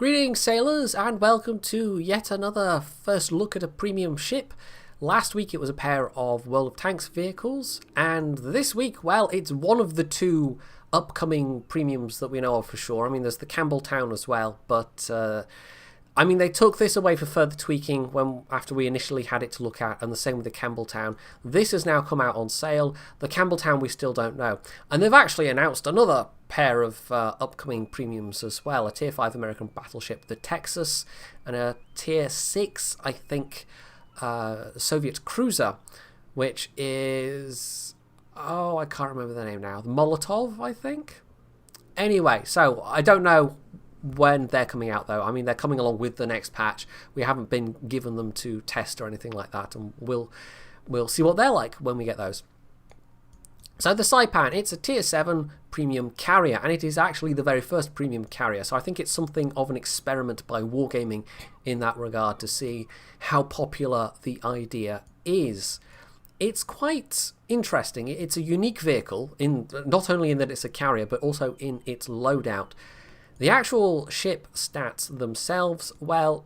Greetings sailors and welcome to yet another first look at a premium ship. Last week it was a pair of World of Tanks vehicles, and this week, well, it's one of the two upcoming premiums that we know of for sure. I mean, there's the Campbelltown as well, but I mean, they took this away for further tweaking after we initially had it to look at, and the same with the Campbelltown. This has now come out on sale. The Campbelltown we still don't know. And they've actually announced another pair of upcoming premiums as well. A Tier 5 American battleship, the Texas, and a Tier 6, I think, Soviet cruiser, which is... oh, I can't remember the name now. The Molotov, I think? Anyway, so I don't know when they're coming out though. I mean, they're coming along with the next patch. We haven't been given them to test or anything like that, and we'll see what they're like when we get those. So the Saipan, it's a Tier 7 premium carrier, and it is actually the very first premium carrier, so I think it's something of an experiment by Wargaming in that regard to see how popular the idea is. It's quite interesting. It's a unique vehicle, not only in that it's a carrier, but also in its loadout. The actual ship stats themselves, well,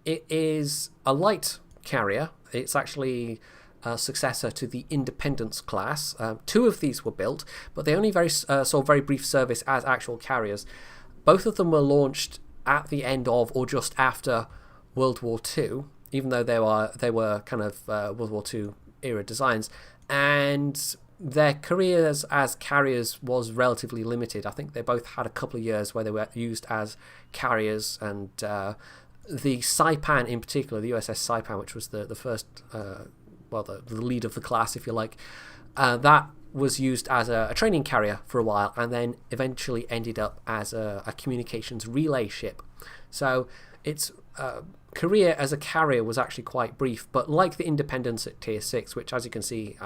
it is a light carrier. It's actually a successor to the Independence class. Two of these were built, but they only saw very brief service as actual carriers. Both of them were launched at the end of or just after World War II, even though they were kind of World War II era designs, and their careers as carriers was relatively limited. I think they both had a couple of years where they were used as carriers, and the Saipan in particular, the USS Saipan, which was the first, the lead of the class, if you like, that was used as a training carrier for a while, and then eventually ended up as a communications relay ship. So its career as a carrier was actually quite brief, but like the Independence at Tier 6, which as you can see,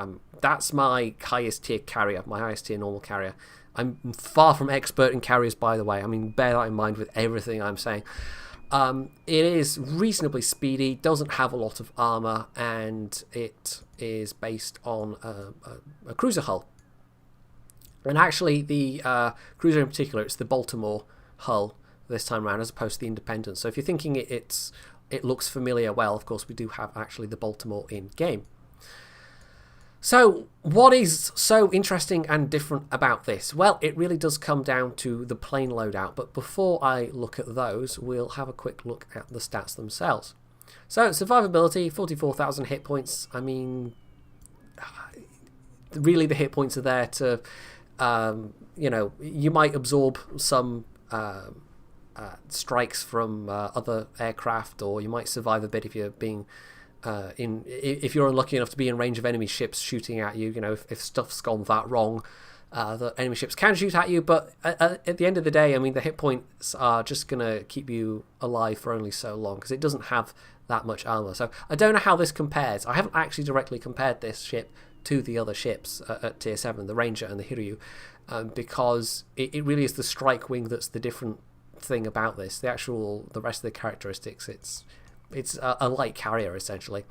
that's my highest tier carrier, my highest tier normal carrier. I'm far from expert in carriers, by the way. I mean, bear that in mind with everything I'm saying. It is reasonably speedy, doesn't have a lot of armor, and it is based on a cruiser hull. And actually the cruiser in particular, it's the Baltimore hull this time around as opposed to the Independence. So if you're thinking it looks familiar, well, of course we do have actually the Baltimore in game. So what is so interesting and different about this? Well, it really does come down to the plane loadout, but before I look at those, we'll have a quick look at the stats themselves. So survivability, 44,000 hit points. I mean, really the hit points are there to, you might absorb some strikes from other aircraft, or you might survive a bit if you're being if you're unlucky enough to be in range of enemy ships shooting at you. You know, if stuff's gone that wrong, the enemy ships can shoot at you, but at the end of the day, I mean, the hit points are just gonna keep you alive for only so long because it doesn't have that much armor. So I don't know how this compares. I haven't actually directly compared this ship to the other ships at Tier 7, the Ranger and the Hiryu, because it really is the strike wing that's the different thing about this. The rest of the characteristics, it's a light carrier essentially.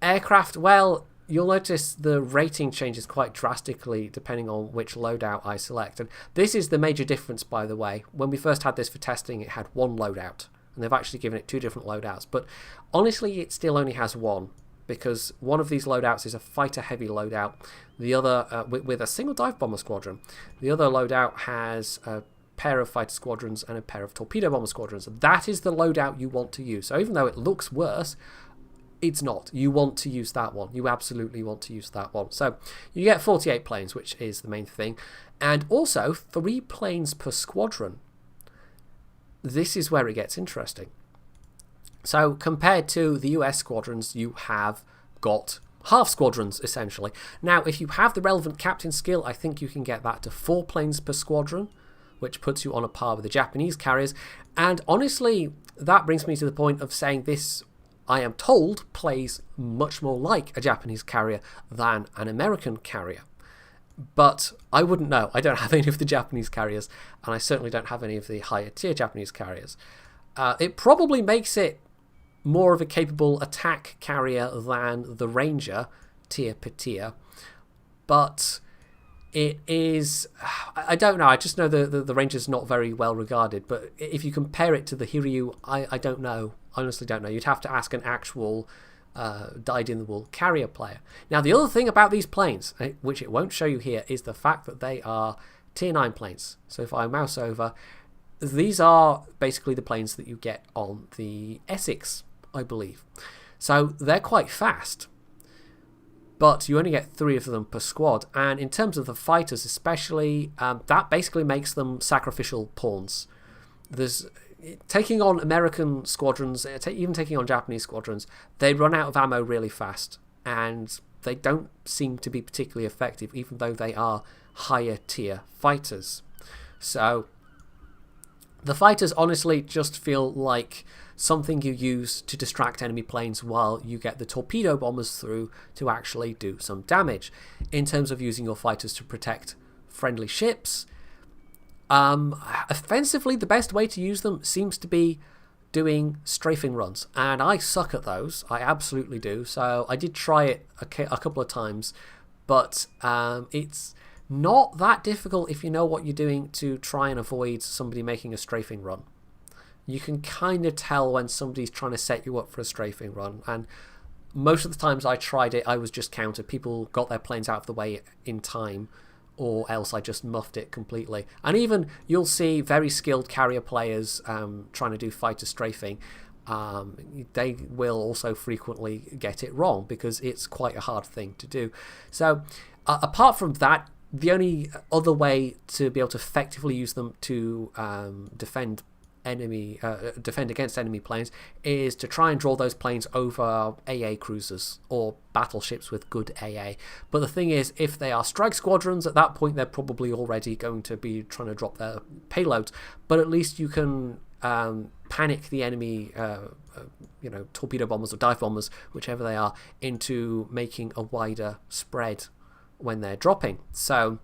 Aircraft, well, you'll notice the rating changes quite drastically depending on which loadout I select, and this is the major difference, by the way. When we first had this for testing, it had one loadout, and they've actually given it two different loadouts, but honestly it still only has one, because one of these loadouts is a fighter heavy loadout, the other with a single dive bomber squadron. The other loadout has a pair of fighter squadrons and a pair of torpedo bomber squadrons. That is the loadout you want to use. So even though it looks worse, it's not. You want to use that one. You absolutely want to use that one. So you get 48 planes, which is the main thing, and also 3 planes per squadron. This is where it gets interesting. So compared to the US squadrons, you have got half squadrons essentially. Now if you have the relevant captain skill, I think you can get that to 4 planes per squadron, which puts you on a par with the Japanese carriers. And honestly, that brings me to the point of saying this, I am told, plays much more like a Japanese carrier than an American carrier. But I wouldn't know. I don't have any of the Japanese carriers, and I certainly don't have any of the higher tier Japanese carriers. It probably makes it more of a capable attack carrier than the Ranger, tier per tier. But it is, I don't know, I just know the range is not very well regarded, but if you compare it to the Hiryu, I don't know, honestly don't know. You'd have to ask an actual dyed-in-the-wool carrier player. Now, the other thing about these planes, which it won't show you here, is the fact that they are tier 9 planes. So if I mouse over, these are basically the planes that you get on the Essex, I believe. So they're quite fast, but you only get 3 of them per squad. And in terms of the fighters especially, that basically makes them sacrificial pawns. There's taking on American squadrons, even taking on Japanese squadrons, they run out of ammo really fast, and they don't seem to be particularly effective, even though they are higher tier fighters. So the fighters honestly just feel like something you use to distract enemy planes while you get the torpedo bombers through to actually do some damage. In terms of using your fighters to protect friendly ships, offensively, the best way to use them seems to be doing strafing runs, and I suck at those. I absolutely do. So I did try it a couple of times, but it's not that difficult if you know what you're doing to try and avoid somebody making a strafing run. You can kind of tell when somebody's trying to set you up for a strafing run, and most of the times I tried it, I was just countered. People got their planes out of the way in time, or else I just muffed it completely. And even you'll see very skilled carrier players trying to do fighter strafing. They will also frequently get it wrong because it's quite a hard thing to do. So apart from that, the only other way to be able to effectively use them to defend against enemy planes is to try and draw those planes over AA cruisers or battleships with good AA. But the thing is, if they are strike squadrons, at that point they're probably already going to be trying to drop their payloads. But at least you can panic the enemy torpedo bombers or dive bombers, whichever they are, into making a wider spread when they're dropping. So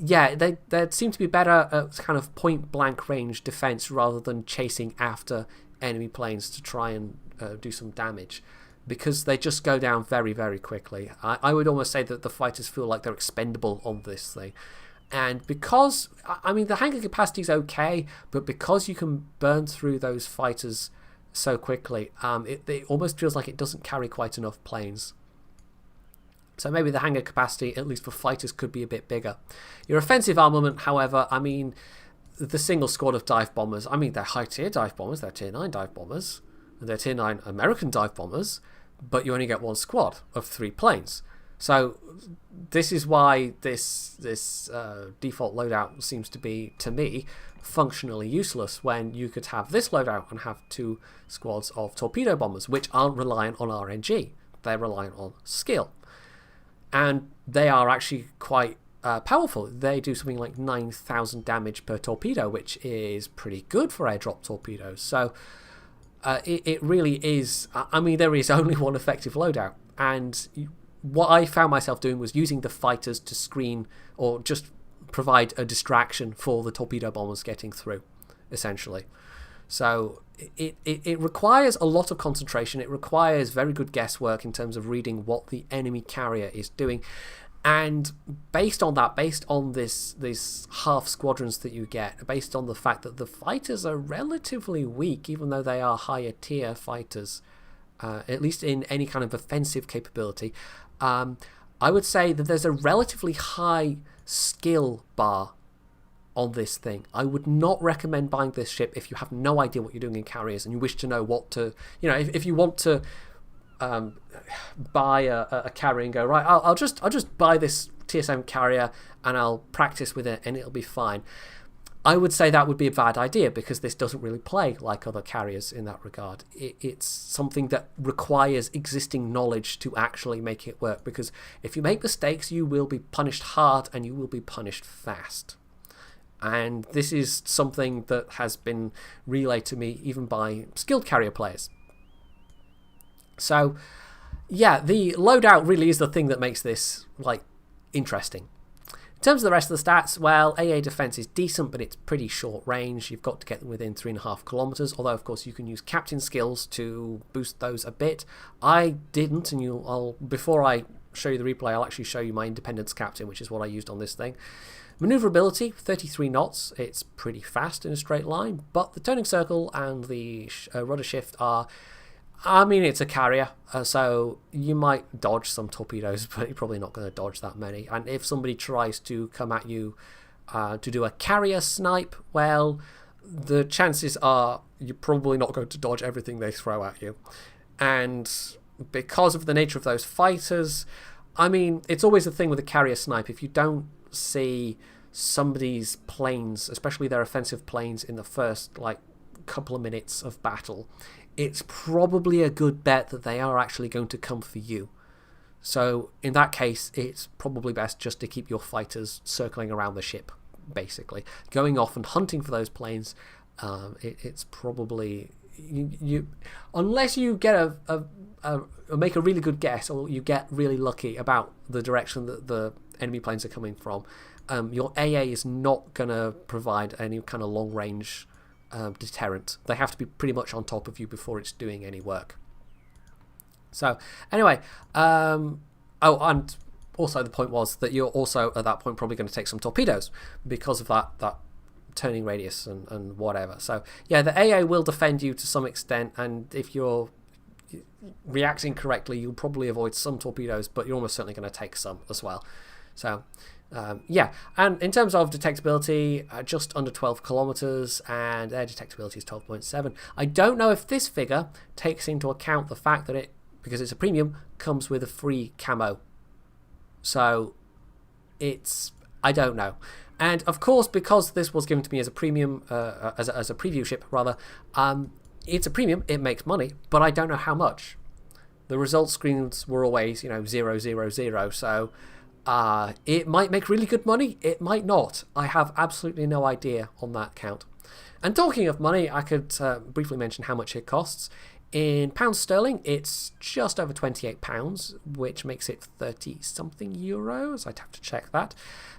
yeah, they seem to be better at kind of point-blank range defense rather than chasing after enemy planes to try and do some damage, because they just go down very, very quickly. I would almost say that the fighters feel like they're expendable on this thing. And because, I mean, the hangar capacity is okay, but because you can burn through those fighters so quickly, it almost feels like it doesn't carry quite enough planes. So maybe the hangar capacity, at least for fighters, could be a bit bigger. Your offensive armament, however, I mean, the single squad of dive bombers, I mean, they're high-tier dive bombers, they're tier 9 dive bombers, they're tier 9 American dive bombers, but you only get one squad of 3 planes. So this is why this default loadout seems to be, to me, functionally useless, when you could have this loadout and have 2 squads of torpedo bombers, which aren't reliant on RNG. They're reliant on skill. And they are actually quite powerful. They do something like 9,000 damage per torpedo, which is pretty good for airdrop torpedoes. So it really is. I mean, there is only one effective loadout. And what I found myself doing was using the fighters to screen or just provide a distraction for the torpedo bombers getting through, essentially. So it requires a lot of concentration. It requires very good guesswork in terms of reading what the enemy carrier is doing. And based on that, based on these half squadrons that you get, based on the fact that the fighters are relatively weak, even though they are higher tier fighters, at least in any kind of offensive capability, I would say that there's a relatively high skill bar on this thing. I would not recommend buying this ship if you have no idea what you're doing in carriers and you wish to know what to, if you want to buy a carrier and go, right, I'll just buy this tier 7 carrier and I'll practice with it and it'll be fine. I would say that would be a bad idea, because this doesn't really play like other carriers in that regard. It's something that requires existing knowledge to actually make it work, because if you make mistakes, you will be punished hard and you will be punished fast. And this is something that has been relayed to me even by skilled carrier players. So, yeah, the loadout really is the thing that makes this, interesting. In terms of the rest of the stats, well, AA defense is decent, but it's pretty short range. You've got to get them within 3.5 kilometers, although, of course, you can use captain skills to boost those a bit. I didn't, and before I show you the replay, I'll actually show you my Independence Captain, which is what I used on this thing. Maneuverability, 33 knots. It's pretty fast in a straight line, but the turning circle and the rudder shift are... I mean, it's a carrier, so you might dodge some torpedoes, but you're probably not going to dodge that many. And if somebody tries to come at you to do a carrier snipe, well, the chances are you're probably not going to dodge everything they throw at you. And because of the nature of those fighters, I mean, it's always the thing with a carrier snipe. If you don't see somebody's planes, especially their offensive planes, in the first, like, couple of minutes of battle, it's probably a good bet that they are actually going to come for you. So in that case, it's probably best just to keep your fighters circling around the ship, basically. Going off and hunting for those planes, it's probably... you unless you get make a really good guess, or you get really lucky about the direction that the enemy planes are coming from, your AA is not going to provide any kind of long-range deterrent. They have to be pretty much on top of you before it's doing any work. So anyway, oh, and also the point was that you're also at that point probably going to take some torpedoes because of that turning radius and whatever. So yeah, the AA will defend you to some extent, and if you're reacting correctly, you'll probably avoid some torpedoes, but you're almost certainly going to take some as well. So yeah, and in terms of detectability, just under 12 kilometers, and air detectability is 12.7. I don't know if this figure takes into account the fact that it, because it's a premium, comes with a free camo. So it's, I don't know. And of course, because this was given to me as a premium, as a preview ship rather, it's a premium, it makes money, but I don't know how much. The result screens were always, 0, 0, 0, so it might make really good money, it might not. I have absolutely no idea on that count. And talking of money, I could briefly mention how much it costs. In pounds sterling, it's just over £28, which makes it 30-something euros. I'd have to check that.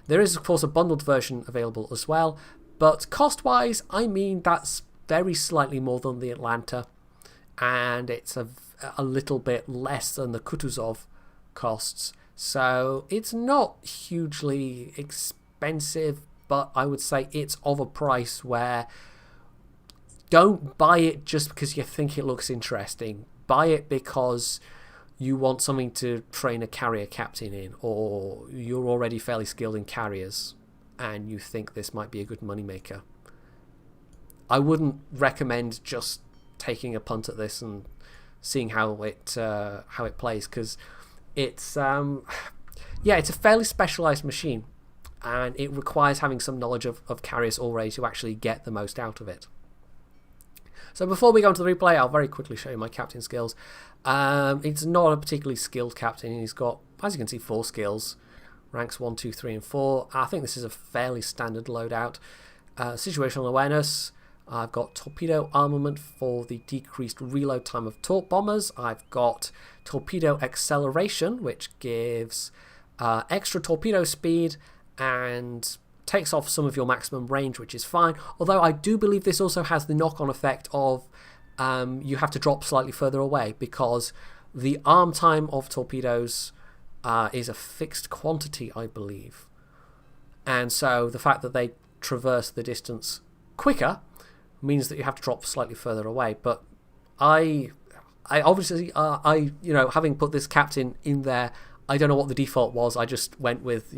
There is, of course, a bundled version available as well, but cost-wise, I mean, that's very slightly more than the Atlanta, and it's a little bit less than the Kutuzov costs. So it's not hugely expensive, but I would say it's of a price where don't buy it just because you think it looks interesting. Buy it because you want something to train a carrier captain in, or you're already fairly skilled in carriers and you think this might be a good moneymaker. I wouldn't recommend just taking a punt at this and seeing how it plays, because it's it's a fairly specialized machine, and it requires having some knowledge of carriers already to actually get the most out of it. So before we go into the replay, I'll very quickly show you my captain skills. It's not a particularly skilled captain. He's got, as you can see, 4 skills, ranks 1, 2, 3, and 4. I think this is a fairly standard loadout. Situational awareness. I've got torpedo armament for the decreased reload time of torp bombers. I've got torpedo acceleration, which gives extra torpedo speed and takes off some of your maximum range, which is fine. Although I do believe this also has the knock-on effect of you have to drop slightly further away, because the arm time of torpedoes is a fixed quantity, I believe. And so the fact that they traverse the distance quicker means that you have to drop slightly further away. But I obviously, having put this captain in there, I don't know what the default was. I just went with,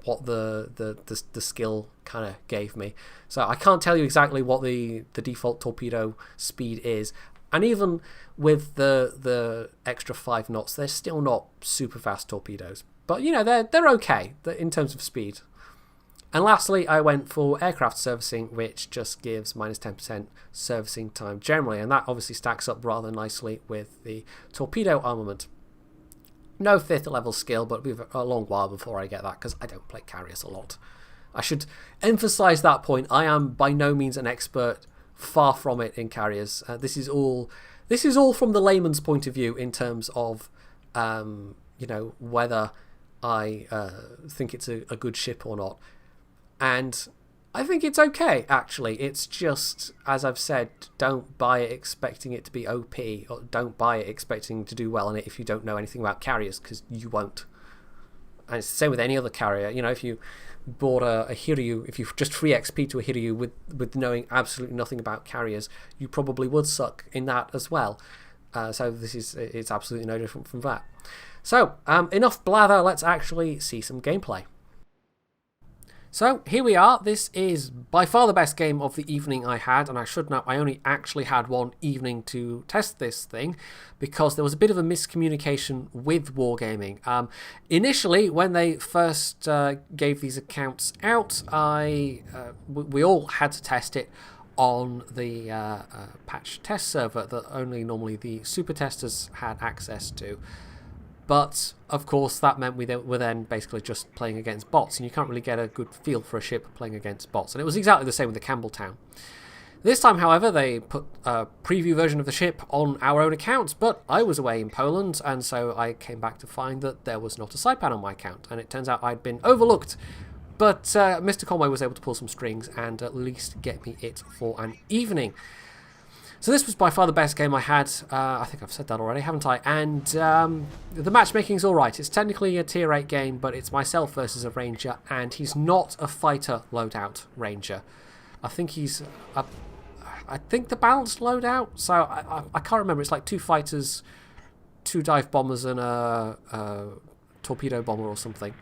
what the skill kind of gave me. So I can't tell you exactly what the default torpedo speed is. And even with the extra 5 knots, they're still not super fast torpedoes. But, they're okay in terms of speed. And lastly, I went for aircraft servicing, which just gives minus 10% servicing time generally. And that obviously stacks up rather nicely with the torpedo armament. No 5th level skill, but it'll be a long while before I get that, because I don't play carriers a lot. I should emphasize that point. I am by no means an expert, far from it, in carriers. This is all from the layman's point of view in terms of whether I think it's a good ship or not. And I think it's okay, actually. It's just, as I've said, don't buy it expecting it to be OP, or don't buy it expecting to do well on it if you don't know anything about carriers, because you won't. And it's the same with any other carrier. You know, if you bought a Hiryu, if you just free XP to a Hiryu with knowing absolutely nothing about carriers, you probably would suck in that as well. So it's absolutely no different from that. So, enough blather, let's actually see some gameplay. So here we are. This is by far the best game of the evening I had, and I should note I only actually had one evening to test this thing because there was a bit of a miscommunication with Wargaming. Initially, when they first gave these accounts out, we all had to test it on the patch test server that only normally the super testers had access to. But, of course, that meant we were then basically just playing against bots, and you can't really get a good feel for a ship playing against bots. And it was exactly the same with the Campbelltown. This time, however, they put a preview version of the ship on our own accounts, but I was away in Poland, and so I came back to find that there was not a Saipan on my account, and it turns out I'd been overlooked. But Mr. Conway was able to pull some strings and at least get me it for an evening. So this was by far the best game I had. I think I've said that already, haven't I? And the matchmaking's alright. It's technically a tier 8 game, but it's myself versus a ranger, and he's not a fighter loadout ranger. I think he's I think the balanced loadout. So I can't remember. It's like 2 fighters, 2 dive bombers, and a torpedo bomber or something.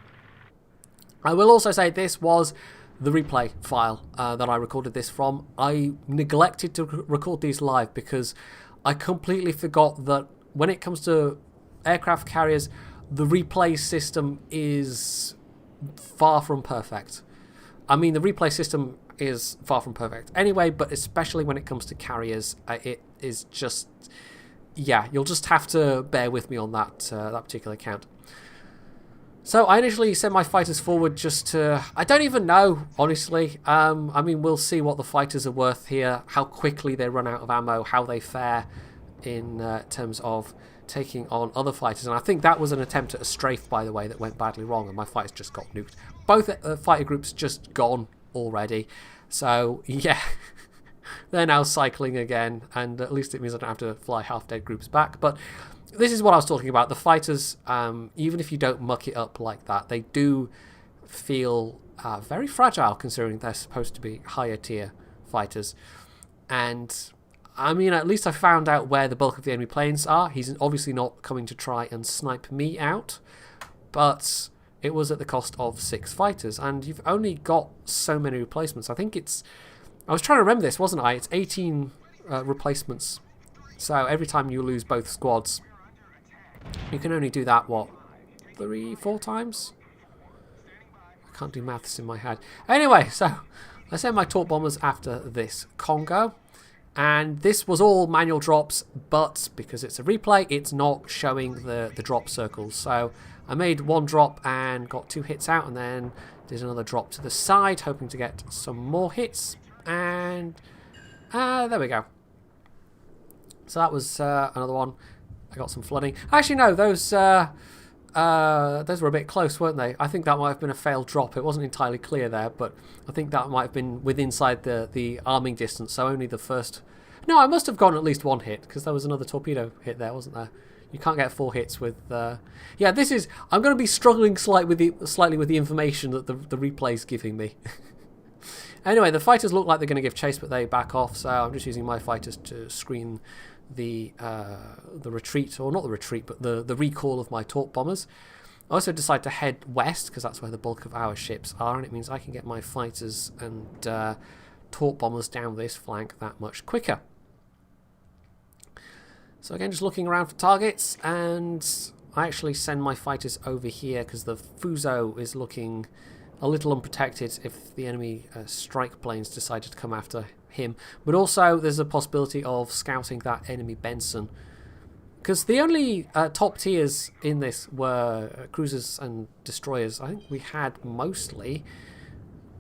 I will also say this was the replay file that I recorded this from. I neglected to record these live because I completely forgot that when it comes to aircraft carriers, the replay system is far from perfect. I mean, the replay system is far from perfect anyway, but especially when it comes to carriers, it is just, yeah, you'll just have to bear with me on that particular account. So I initially sent my fighters forward just to... I don't even know, honestly. I mean, we'll see what the fighters are worth here, how quickly they run out of ammo, how they fare in terms of taking on other fighters. And I think that was an attempt at a strafe, by the way, that went badly wrong, and my fighters just got nuked. Both fighter groups just gone already. So, yeah, they're now cycling again, and at least it means I don't have to fly half-dead groups back. But this is what I was talking about. The fighters, even if you don't muck it up like that, they do feel very fragile considering they're supposed to be higher tier fighters. And I mean, at least I found out where the bulk of the enemy planes are. He's obviously not coming to try and snipe me out, but it was at the cost of 6 fighters, and you've only got so many replacements. I think it's... I was trying to remember this, wasn't I? It's 18 replacements. So every time you lose both squads, you can only do that, what, 3-4 times? I can't do maths in my head. Anyway, so I sent my torp bombers after this Congo, and this was all manual drops, but because it's a replay, it's not showing the drop circles. So I made 1 drop and got 2 hits out, and then did another drop to the side, hoping to get some more hits, and there we go. So that was another one. I got some flooding. Actually, no, those were a bit close, weren't they? I think that might have been a failed drop. It wasn't entirely clear there, but I think that might have been within inside the arming distance, so only the first... No, I must have gotten at least 1 hit, because there was another torpedo hit there, wasn't there? You can't get 4 hits with... Yeah, this is... I'm going to be struggling slightly with the information that the replay's giving me. Anyway, the fighters look like they're going to give chase, but they back off, so I'm just using my fighters to screen the retreat, or not the retreat, but the recall of my torp bombers. I also decide to head west, because that's where the bulk of our ships are, and it means I can get my fighters and torp bombers down this flank that much quicker. So again, just looking around for targets, and I actually send my fighters over here, because the Fuso is looking a little unprotected if the enemy strike planes decided to come after him. But also there's a possibility of scouting that enemy Benson, because the only top tiers in this were cruisers and destroyers. I think we had mostly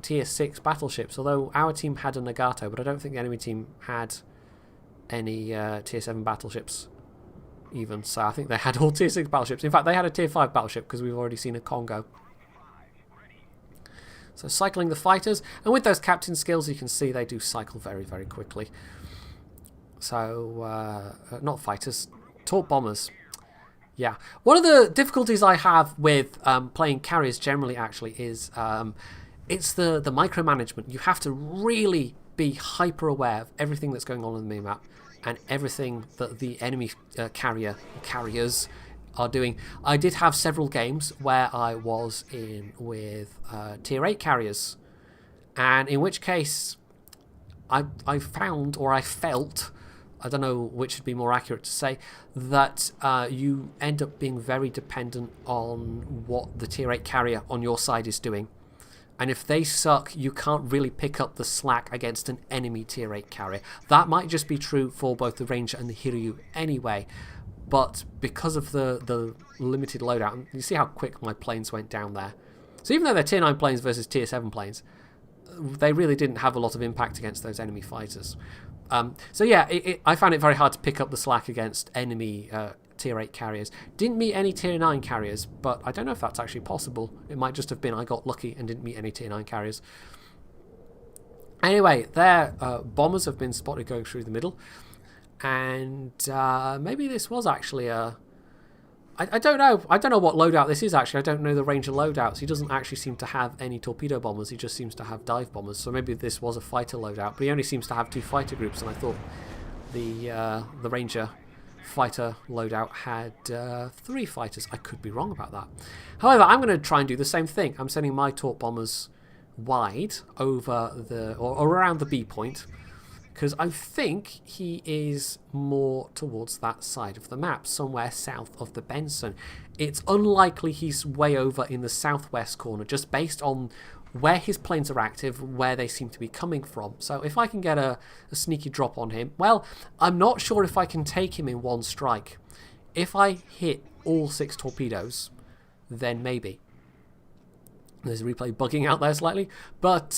tier 6 battleships, although our team had a Nagato, but I don't think the enemy team had any tier 7 battleships even, so I think they had all tier 6 battleships. In fact, they had a tier 5 battleship, because we've already seen a Congo. So cycling the fighters, and with those captain skills you can see they do cycle very, very quickly. So, not fighters, torp bombers. Yeah. One of the difficulties I have with playing carriers generally actually is it's the micromanagement. You have to really be hyper aware of everything that's going on in the minimap and everything that the enemy carriers are doing. I did have several games where I was in with tier 8 carriers, and in which case I found, or I felt, I don't know which would be more accurate to say, that you end up being very dependent on what the tier 8 carrier on your side is doing. And if they suck, you can't really pick up the slack against an enemy tier 8 carrier. That might just be true for both the Ranger and the Hiryu anyway. But because of the limited loadout, you see how quick my planes went down there. So even though they're tier 9 planes versus tier 7 planes, they really didn't have a lot of impact against those enemy fighters. So yeah, I found it very hard to pick up the slack against enemy tier 8 carriers. Didn't meet any tier 9 carriers, but I don't know if that's actually possible. It might just have been I got lucky and didn't meet any tier 9 carriers. Anyway, their bombers have been spotted going through the middle. And maybe this was actually a... I don't know. I don't know what loadout this is actually. I don't know the Ranger loadouts. He doesn't actually seem to have any torpedo bombers. He just seems to have dive bombers. So maybe this was a fighter loadout. But he only seems to have 2 fighter groups. And I thought the Ranger fighter loadout had 3 fighters. I could be wrong about that. However, I'm going to try and do the same thing. I'm sending my torp bombers wide over or around the B point, because I think he is more towards that side of the map, somewhere south of the Benson. It's unlikely he's way over in the southwest corner, just based on where his planes are active, where they seem to be coming from. So if I can get a sneaky drop on him, well, I'm not sure if I can take him in one strike. If I hit all 6 torpedoes, then maybe. There's a replay bugging out there slightly, but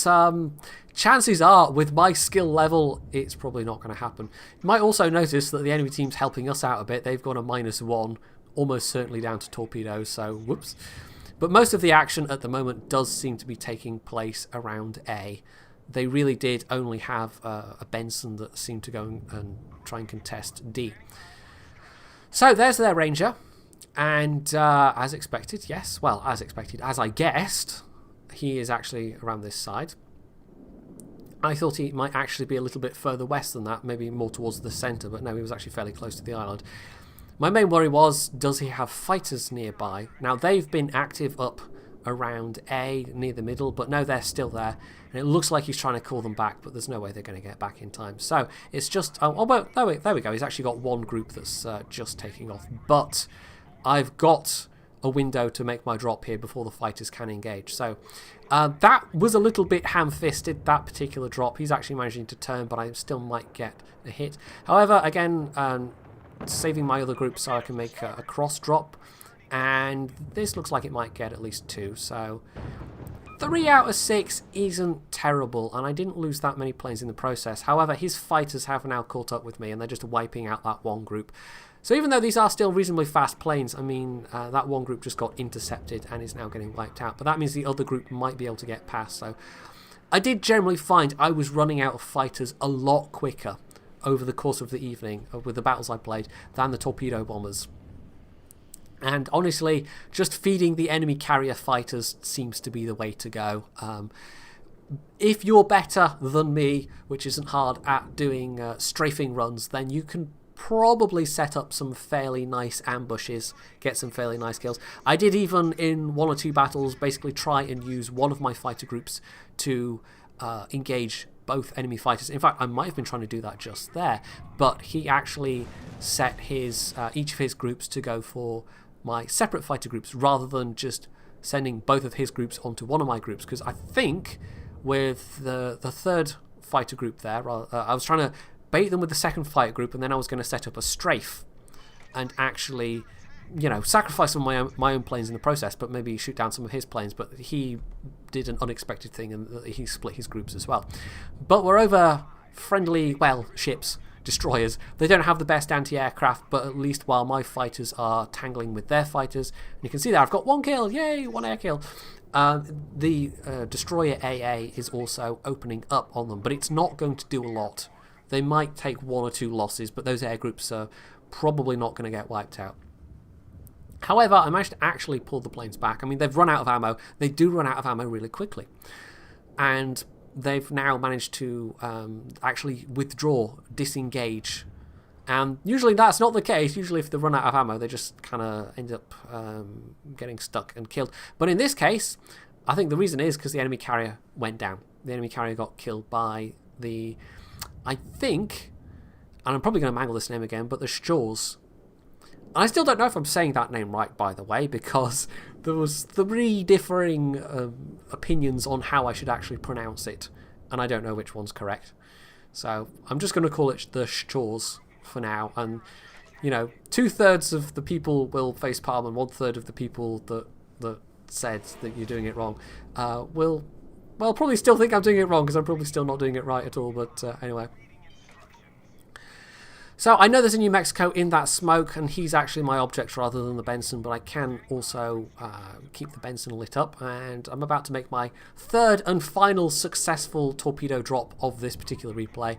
chances are, with my skill level, it's probably not going to happen. You might also notice that the enemy team's helping us out a bit. They've got a -1, almost certainly down to torpedoes, so whoops. But most of the action at the moment does seem to be taking place around A. They really did only have a Benson that seemed to go and try and contest D. So there's their Ranger. And as expected, yes, well, as expected, as I guessed, he is actually around this side. I thought he might actually be a little bit further west than that, maybe more towards the centre, but no, he was actually fairly close to the island. My main worry was, does he have fighters nearby? Now, they've been active up around A, near the middle, but no, they're still there. And it looks like he's trying to call them back, but there's no way they're going to get back in time. So it's just, oh well, there we go. He's actually got one group that's just taking off. But I've got a window to make my drop here before the fighters can engage. So that was a little bit ham-fisted, that particular drop. He's actually managing to turn, but I still might get a hit. However, again, saving my other group so I can make a cross drop. And this looks like it might get at least 2. So 3 out of 6 isn't terrible, and I didn't lose that many planes in the process. However, his fighters have now caught up with me, and they're just wiping out that one group. So even though these are still reasonably fast planes, I mean, that one group just got intercepted and is now getting wiped out. But that means the other group might be able to get past. So I did generally find I was running out of fighters a lot quicker over the course of the evening with the battles I played than the torpedo bombers. And honestly, just feeding the enemy carrier fighters seems to be the way to go. If you're better than me, which isn't hard, at doing strafing runs, then you can probably set up some fairly nice ambushes, get some fairly nice kills. I did even, in 1 or 2 battles, basically try and use one of my fighter groups to engage both enemy fighters. In fact, I might have been trying to do that just there, but he actually set his each of his groups to go for my separate fighter groups rather than just sending both of his groups onto one of my groups, because I think with the third fighter group there, I was trying to bait them with the second fighter group, and then I was going to set up a strafe and actually, you know, sacrifice some of my own planes in the process, but maybe shoot down some of his planes. But he did an unexpected thing, and he split his groups as well. But we're over friendly, well, ships, destroyers. They don't have the best anti-aircraft, but at least while my fighters are tangling with their fighters, and you can see there I've got 1 kill, yay, 1 air kill. The Destroyer AA is also opening up on them, but it's not going to do a lot. They might take 1 or 2 losses, but those air groups are probably not going to get wiped out. However, I managed to actually pull the planes back. I mean, they've run out of ammo. They do run out of ammo really quickly. And they've now managed to actually withdraw, disengage. And usually that's not the case. Usually if they run out of ammo, they just kind of end up getting stuck and killed. But in this case, I think the reason is because the enemy carrier went down. The enemy carrier got killed by the, I think, and I'm probably going to mangle this name again, but the Shores. I still don't know if I'm saying that name right, by the way, because there was 3 differing opinions on how I should actually pronounce it, and I don't know which one's correct. So I'm just going to call it the Shores for now, and, you know, 2/3 of the people will face palm, and 1/3 of the people that said that you're doing it wrong will, well, probably still think I'm doing it wrong, because I'm probably still not doing it right at all, but anyway. So I know there's a New Mexico in that smoke, and he's actually my object rather than the Benson, but I can also keep the Benson lit up, and I'm about to make my 3rd and final successful torpedo drop of this particular replay,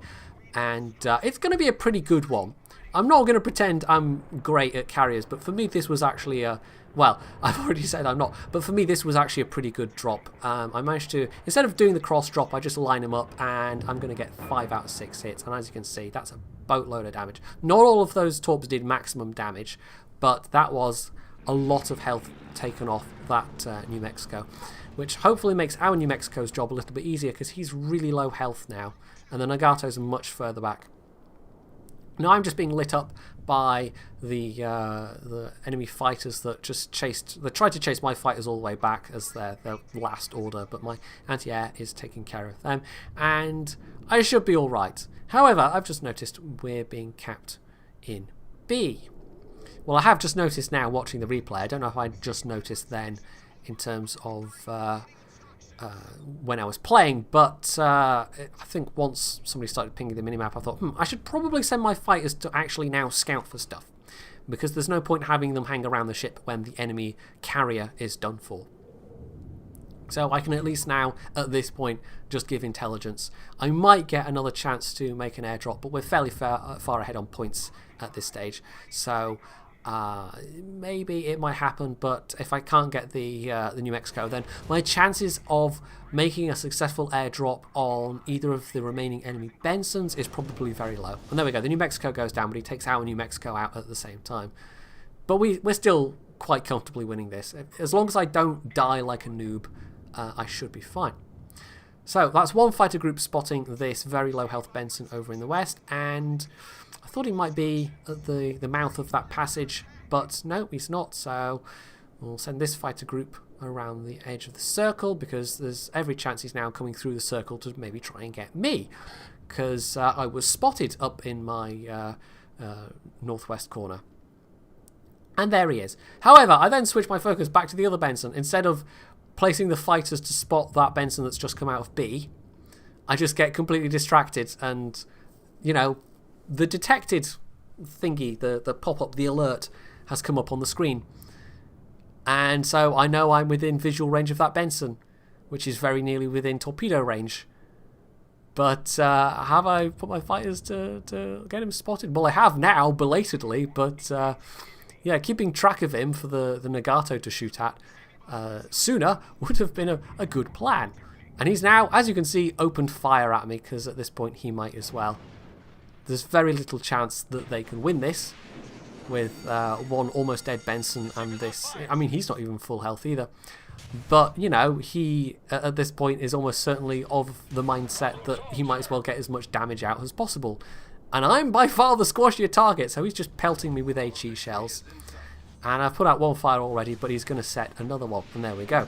and it's going to be a pretty good one. I'm not going to pretend I'm great at carriers, but for me this was actually a, well, I've already said I'm not, but for me this was actually a pretty good drop. I managed to, instead of doing the cross drop, I just line them up, and I'm going to get 5 out of 6 hits, and as you can see, that's a boatload of damage. Not all of those torps did maximum damage, but that was a lot of health taken off that New Mexico, which hopefully makes our New Mexico's job a little bit easier, because he's really low health now, and the Nagato's are much further back. Now I'm just being lit up by the enemy fighters that just tried to chase my fighters all the way back as their last order, but my anti-air is taking care of them, and I should be alright. However, I've just noticed we're being capped in B. Well, I have just noticed now watching the replay. I don't know if I just noticed then in terms of when I was playing, but I think once somebody started pinging the minimap, I thought, I should probably send my fighters to actually now scout for stuff, because there's no point having them hang around the ship when the enemy carrier is done for. So I can at least now, at this point, just give intelligence. I might get another chance to make an airdrop, but we're fairly far ahead on points at this stage. So maybe it might happen, but if I can't get the New Mexico, then my chances of making a successful airdrop on either of the remaining enemy Bensons is probably very low. And there we go, the New Mexico goes down, but he takes our New Mexico out at the same time. But we're still quite comfortably winning this. As long as I don't die like a noob, I should be fine. So that's one fighter group spotting this very low health Benson over in the west, and I thought he might be at the mouth of that passage, but no, he's not. So we'll send this fighter group around the edge of the circle, because there's every chance he's now coming through the circle to maybe try and get me, because I was spotted up in my northwest corner. And there he is. However, I then switched my focus back to the other Benson. Instead of placing the fighters to spot that Benson that's just come out of B, I just get completely distracted, and, you know, the detected thingy, the pop-up, the alert, has come up on the screen. And so I know I'm within visual range of that Benson, which is very nearly within torpedo range. But have I put my fighters to get him spotted? Well, I have now, belatedly, but yeah, keeping track of him for the Nagato to shoot at sooner would have been a good plan. And he's now, as you can see, opened fire at me, because at this point he might as well. There's very little chance that they can win this with one almost dead Benson and this. I mean, he's not even full health either. But, you know, he, at this point, is almost certainly of the mindset that he might as well get as much damage out as possible. And I'm by far the squashier target, so he's just pelting me with HE shells. And I've put out one fire already, but he's going to set another one, and there we go.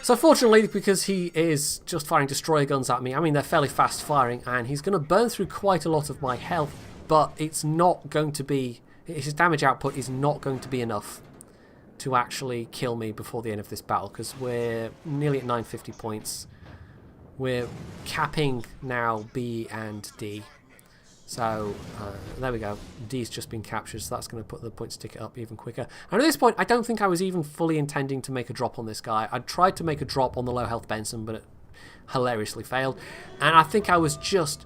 So fortunately, because he is just firing destroyer guns at me, I mean, they're fairly fast firing, and he's going to burn through quite a lot of my health, but it's not going to be, his damage output is not going to be enough to actually kill me before the end of this battle, because we're nearly at 950 points. We're capping now B and D. So there we go. D's just been captured, so that's going to put the points ticket up even quicker. And at this point, I don't think I was even fully intending to make a drop on this guy. I tried to make a drop on the low health Benson, but it hilariously failed. And I think I was just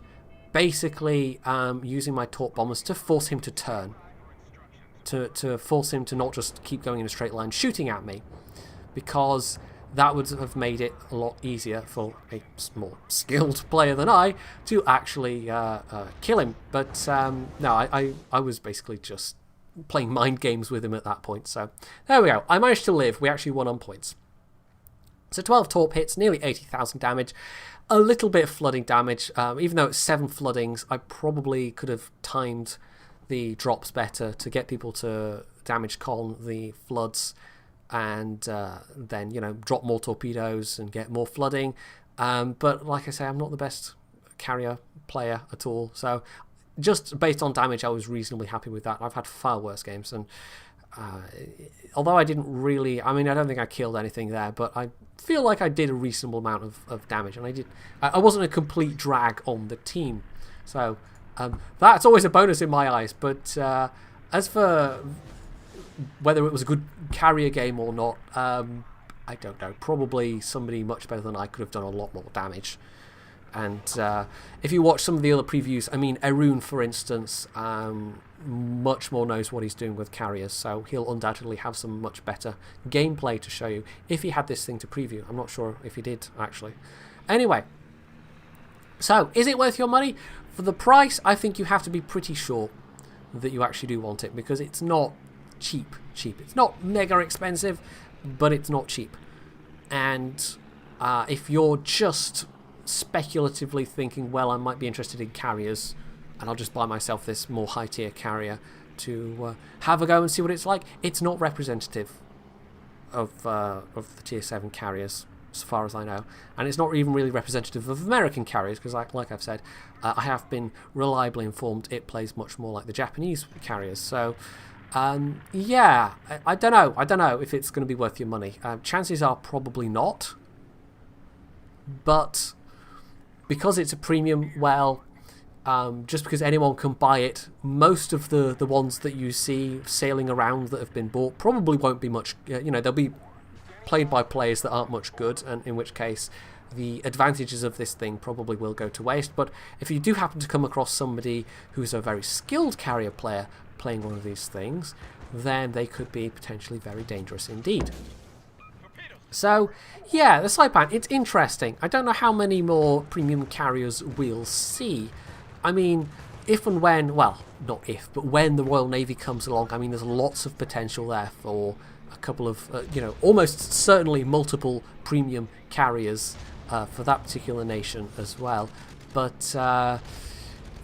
basically using my torp bombers to force him to turn. To force him to not just keep going in a straight line shooting at me. Because that would have made it a lot easier for a more skilled player than I to actually kill him. But no, I was basically just playing mind games with him at that point. So there we go. I managed to live. We actually won on points. So 12 torp hits, nearly 80,000 damage. A little bit of flooding damage. Even though it's 7 floodings, I probably could have timed the drops better to get people to damage con the floods. And then, you know, drop more torpedoes and get more flooding. But like I say, I'm not the best carrier player at all. So just based on damage, I was reasonably happy with that. I've had far worse games. And although I didn't really... I mean, I don't think I killed anything there. But I feel like I did a reasonable amount of damage. And I wasn't a complete drag on the team. So that's always a bonus in my eyes. But as for... whether it was a good carrier game or not, I don't know. Probably somebody much better than I could have done a lot more damage. And if you watch some of the other previews, I mean, Arun, for instance, much more knows what he's doing with carriers, so he'll undoubtedly have some much better gameplay to show you if he had this thing to preview. I'm not sure if he did, actually. Anyway, so is it worth your money? For the price, I think you have to be pretty sure that you actually do want it, because it's not cheap. It's not mega expensive, but it's not cheap. And if you're just speculatively thinking, well, I might be interested in carriers, and I'll just buy myself this more high-tier carrier to have a go and see what it's like, it's not representative of the tier 7 carriers, as far as I know. And it's not even really representative of American carriers, because like I've said, I have been reliably informed it plays much more like the Japanese carriers. So yeah, I don't know if it's going to be worth your money. Chances are probably not. But because it's a premium, well, just because anyone can buy it, most of the ones that you see sailing around that have been bought probably won't be much, you know, they'll be played by players that aren't much good, and in which case the advantages of this thing probably will go to waste. But if you do happen to come across somebody who's a very skilled carrier player playing one of these things, then they could be potentially very dangerous indeed. So yeah, the Saipan, it's interesting. I don't know how many more premium carriers we'll see. I mean, if and when, well, not if, but when the Royal Navy comes along, I mean, there's lots of potential there for a couple of, you know, almost certainly multiple premium carriers for that particular nation as well. But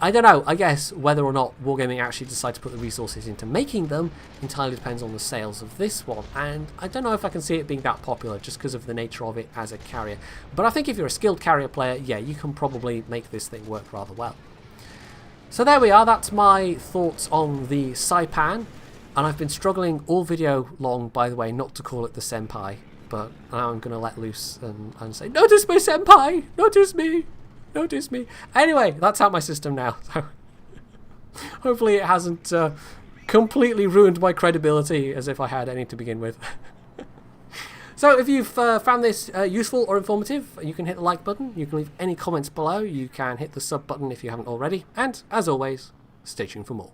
I don't know. I guess whether or not Wargaming actually decide to put the resources into making them entirely depends on the sales of this one. And I don't know if I can see it being that popular just because of the nature of it as a carrier. But I think if you're a skilled carrier player, yeah, you can probably make this thing work rather well. So there we are. That's my thoughts on the Saipan. And I've been struggling all video long, by the way, not to call it the Senpai. But now I'm going to let loose and say, notice my Senpai! Notice me! Notice me. Anyway, that's out my system now. So hopefully it hasn't completely ruined my credibility as if I had any to begin with. So if you've found this useful or informative, you can hit the like button. You can leave any comments below. You can hit the sub button if you haven't already. And as always, stay tuned for more.